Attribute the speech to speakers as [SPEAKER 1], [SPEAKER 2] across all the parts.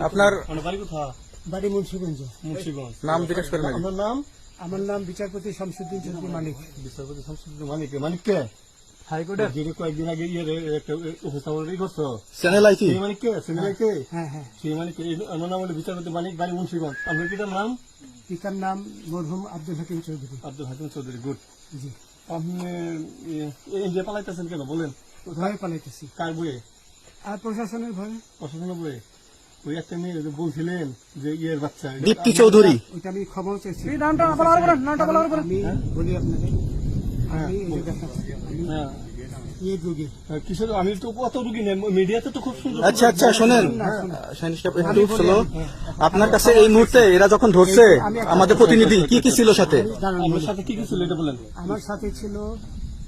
[SPEAKER 1] আপনার
[SPEAKER 2] বাড়ি কোথায়?
[SPEAKER 3] বাড়ি মুন্সিগঞ্জ।
[SPEAKER 2] মুন্সিগঞ্জ।
[SPEAKER 1] নাম জিজ্ঞেস করেন।
[SPEAKER 3] আমার নাম বিচারপতি শামসুদ্দিন চৌধুরী মানিক।
[SPEAKER 2] বিচারপতি শামসুদ্দিন মানিক। মানিক কে?
[SPEAKER 3] হাইকোর্টের।
[SPEAKER 2] যিনি কয়েকদিন আগে একটা উপস্থাপন করছো।
[SPEAKER 1] চ্যানেল আইছি।
[SPEAKER 2] সেই মানিক কে? চ্যানেল কে?
[SPEAKER 3] হ্যাঁ হ্যাঁ।
[SPEAKER 2] সেই মানিক আমার নাম হলো বিচারপতি মানিক, বাড়ি মুন্সিগঞ্জ। আপনার পিতার নাম?
[SPEAKER 3] পিতার নাম মরহুম আব্দুল হাকিম চৌধুরী।
[SPEAKER 2] আব্দুল হাকিম চৌধুরী। গুড।
[SPEAKER 3] জি।
[SPEAKER 2] আপনি ইন্ডিয়া পালাইতেছেন কেন বলেন?
[SPEAKER 3] ভয়ে পালাইতেছি।
[SPEAKER 2] কার বইয়ে?
[SPEAKER 3] আর প্রশাসনের ভয়ে।
[SPEAKER 2] প্রশাসনের বইয়ে? ওই একটা মেয়ে বলছিলেন যে ইয়ের বাচ্চা
[SPEAKER 1] দীপ্তি চৌধুরী।
[SPEAKER 3] ওইটা আমি ক্ষমাও চাইছি।
[SPEAKER 2] নামটা বলার
[SPEAKER 3] আমি বলি আপনাদের,
[SPEAKER 2] হ্যাঁ।
[SPEAKER 3] আমি এই যে দেখাচ্ছি, আমি
[SPEAKER 2] হ্যাঁ।
[SPEAKER 3] এই রোগী।
[SPEAKER 2] কিসের? আমি তো কত রুগী নেই, মিডিয়াতে তো খুব সুন্দর।
[SPEAKER 1] আচ্ছা আচ্ছা শোনেন, একটু স্লো। আপনার কাছে এই মুহূর্তে এরা যখন ধরছে আমাদের প্রতিনিধি কি কি ছিল সাথে?
[SPEAKER 2] আপনার সাথে কি কি ছিল এটা বলেন।
[SPEAKER 3] আমার সাথে ছিল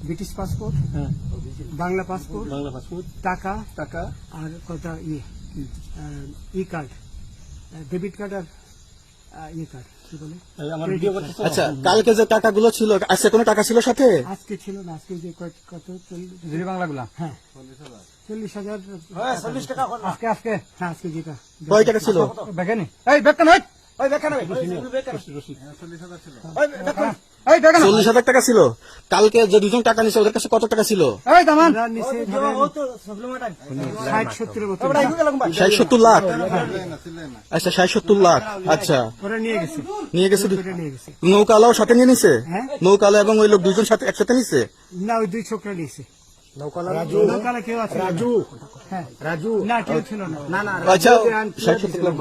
[SPEAKER 3] ব্রিটিশ পাসপোর্ট,
[SPEAKER 2] হ্যাঁ।
[SPEAKER 3] বাংলা পাসপোর্ট,
[SPEAKER 2] বাংলা পাসপোর্ট,
[SPEAKER 3] টাকা
[SPEAKER 2] টাকা,
[SPEAKER 3] আর কটা ই কার্ড, ডেবিট কার্ড আর ই কার্ড, কি বলে
[SPEAKER 2] আমার ভিডিও করতেছে।
[SPEAKER 1] আচ্ছা, কালকে যে টাকাগুলো ছিল, আজকে কোনো টাকা ছিল সাথে?
[SPEAKER 3] আজকে ছিল না, আজকে যে কত
[SPEAKER 2] 40 বাংলাগুলা।
[SPEAKER 3] হ্যাঁ 40,000
[SPEAKER 2] টাকা আজকে আজকে
[SPEAKER 3] হ্যাঁ আজকে যেটা
[SPEAKER 1] কয় টাকা ছিল?
[SPEAKER 2] বেকানি এই বেকান হই ওই বেকান হই
[SPEAKER 1] 40,000 টাকা ছিল। কালকে যে দুজন টাকা নিছে ওদের কাছে কত টাকা ছিল?
[SPEAKER 2] এই দামান
[SPEAKER 3] ওরা নিচে ধরেন 60-70 মতো
[SPEAKER 1] 60-70 লাখ। আচ্ছা 60-70 লাখ। আচ্ছা,
[SPEAKER 3] ওরা নিয়ে গেছে,
[SPEAKER 1] নিয়ে গেছে।
[SPEAKER 3] ওরা নিয়ে গেছে।
[SPEAKER 1] নৌকালাও সাথে নিয়ে নিছে?
[SPEAKER 3] হ্যাঁ।
[SPEAKER 1] নৌকালা এবং ওই লোক দুজন সাথে একসাথে নিছে?
[SPEAKER 3] না, ওই দুই ছোকরা নিয়েছে। নৌকালা কেউ আছে? হ্যাঁ রাজু। না, কেউ ছিল না।
[SPEAKER 1] আচ্ছা, 60-70 লাখ।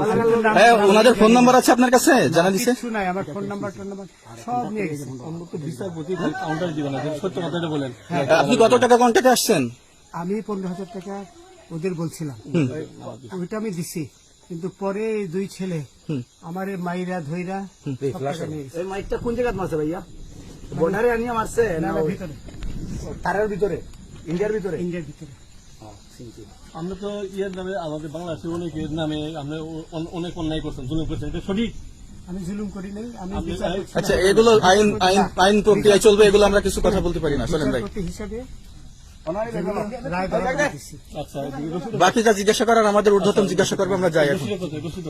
[SPEAKER 1] হ্যাঁ, ওনাদের ফোন নাম্বার আছে আপনার কাছে? জানা দিছে?
[SPEAKER 3] কিছু নাই, আমার ফোন নাম্বার সব নিয়ে গেছে।
[SPEAKER 2] বিচারপতি কাউন্টার দিবেন না, সত্য কথাটা বলেন।
[SPEAKER 1] আপনি কত টাকা কন্ট্যাক্টে আসছেন?
[SPEAKER 3] আমি 15,000 টাকা ওদের বলছিলাম, ওইটা আমি দিছি, কিন্তু পরে এই দুই ছেলে আমার মাইরা ধইরা সব টাকা নিয়ে গেছে।
[SPEAKER 4] এই মাইকটা কোন জায়গায় মারছে ভাইয়া? বর্ডারে আনিয়ে মারছে না ওই
[SPEAKER 3] ভিতরে,
[SPEAKER 4] তারের ভিতরে, ইন্ডিয়ার ভিতরে?
[SPEAKER 3] ইন্ডিয়ার ভিতরে।
[SPEAKER 2] আমরা তো ইয়ের নামে আমাদের বাংলাদেশের অনেকের নামে আমরা অনেক অন্যায় করছেন, জুলুম করছেন, এটা সঠিক।
[SPEAKER 3] আমি জুলুম করি নাই, আমি
[SPEAKER 2] আপনি-
[SPEAKER 3] বিচার করছি।
[SPEAKER 1] আচ্ছা, এগুলো আইন আইন আইন প্রক্রিয়ায় চলবে, এগুলো আমরা কিছু কথা বলতে পারি না। চলেন ভাই,
[SPEAKER 3] বিচারপতি হিসাবে রায় দেওয়া দিচ্ছি।
[SPEAKER 2] আচ্ছা,
[SPEAKER 1] বাকি যা জিজ্ঞাসা করার আমাদের ঊর্ধ্বতন জিজ্ঞাসা করবে, আমরা যাই এখন।
[SPEAKER 2] রসিদ